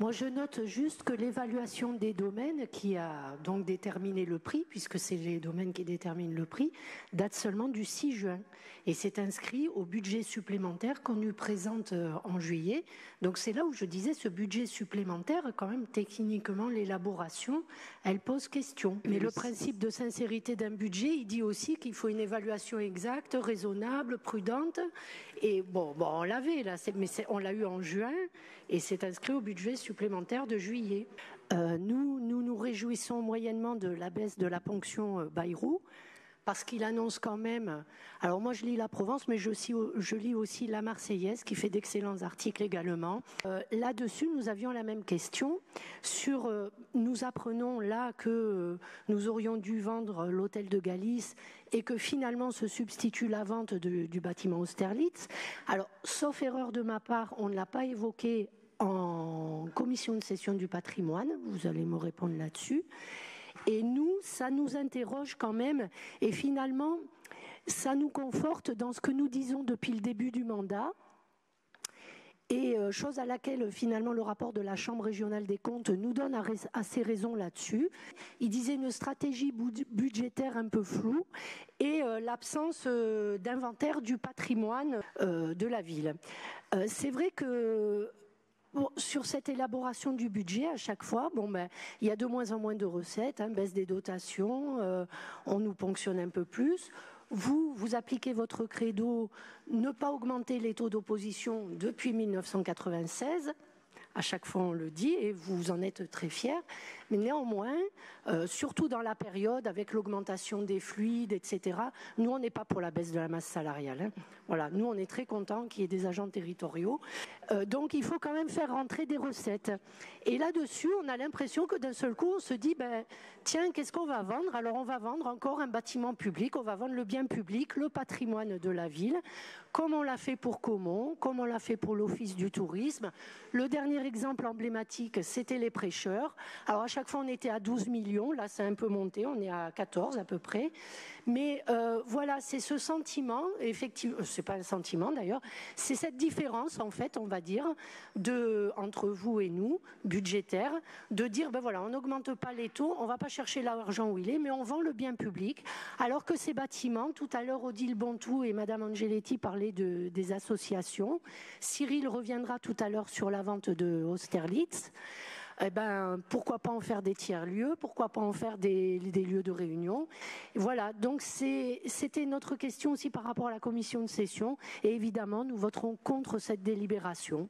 Moi, je note juste que l'évaluation des domaines, qui a donc déterminé le prix, puisque c'est les domaines qui déterminent le prix, date seulement du 6 juin. Et c'est inscrit au budget supplémentaire qu'on nous présente en juillet. Donc c'est là où je disais, ce budget supplémentaire, quand même, techniquement, l'élaboration, elle pose question. Mais le principe de sincérité d'un budget, il dit aussi qu'il faut une évaluation exacte, raisonnable, prudente. Et bon on l'avait là, mais on l'a eu en juin, et c'est inscrit au budget supplémentaire de juillet. Nous réjouissons moyennement de la baisse de la ponction Bayrou, parce qu'il annonce quand même, alors moi je lis la Provence, mais je lis aussi la Marseillaise, qui fait d'excellents articles également. Là-dessus, nous avions la même question sur, nous apprenons là que nous aurions dû vendre l'hôtel de Galice et que finalement se substitue la vente du bâtiment Austerlitz. Alors, sauf erreur de ma part, on ne l'a pas évoqué en commission de cession du patrimoine, vous allez me répondre là-dessus. Et nous, ça nous interroge quand même, et finalement, ça nous conforte dans ce que nous disons depuis le début du mandat, et chose à laquelle finalement le rapport de la Chambre régionale des comptes nous donne assez raison là-dessus. Il disait une stratégie budgétaire un peu floue et l'absence d'inventaire du patrimoine de la ville. C'est vrai que sur cette élaboration du budget, à chaque fois, il y a de moins en moins de recettes, baisse des dotations, on nous ponctionne un peu plus. Vous appliquez votre credo, ne pas augmenter les taux d'opposition depuis 1996. À chaque fois, on le dit et vous en êtes très fiers. Mais néanmoins, surtout dans la période avec l'augmentation des fluides, etc., nous, on n'est pas pour la baisse de la masse salariale. Voilà, nous, on est très contents qu'il y ait des agents territoriaux. Donc, il faut quand même faire rentrer des recettes. Et là-dessus, on a l'impression que d'un seul coup, on se dit, tiens, qu'est-ce qu'on va vendre? Alors, on va vendre encore un bâtiment public, on va vendre le bien public, le patrimoine de la ville, comme on l'a fait pour Caumont, comme on l'a fait pour l'Office du tourisme. Le dernier exemple emblématique, c'était les prêcheurs. Alors à chaque fois, on était à 12 millions. Là, c'est un peu monté. On est à 14 à peu près. Mais voilà, c'est ce sentiment, effectivement, c'est pas un sentiment d'ailleurs, c'est cette différence, en fait, on va dire, entre vous et nous, budgétaire, de dire, voilà, on n'augmente pas les taux, on va pas chercher l'argent où il est, mais on vend le bien public. Alors que ces bâtiments, tout à l'heure, Odile Bontou et Madame Angeletti parlaient des associations. Cyril reviendra tout à l'heure sur la vente de Austerlitz. Pourquoi pas en faire des tiers-lieux, pourquoi pas en faire des lieux de réunion. Voilà, donc c'était notre question aussi par rapport à la commission de session. Et évidemment, nous voterons contre cette délibération.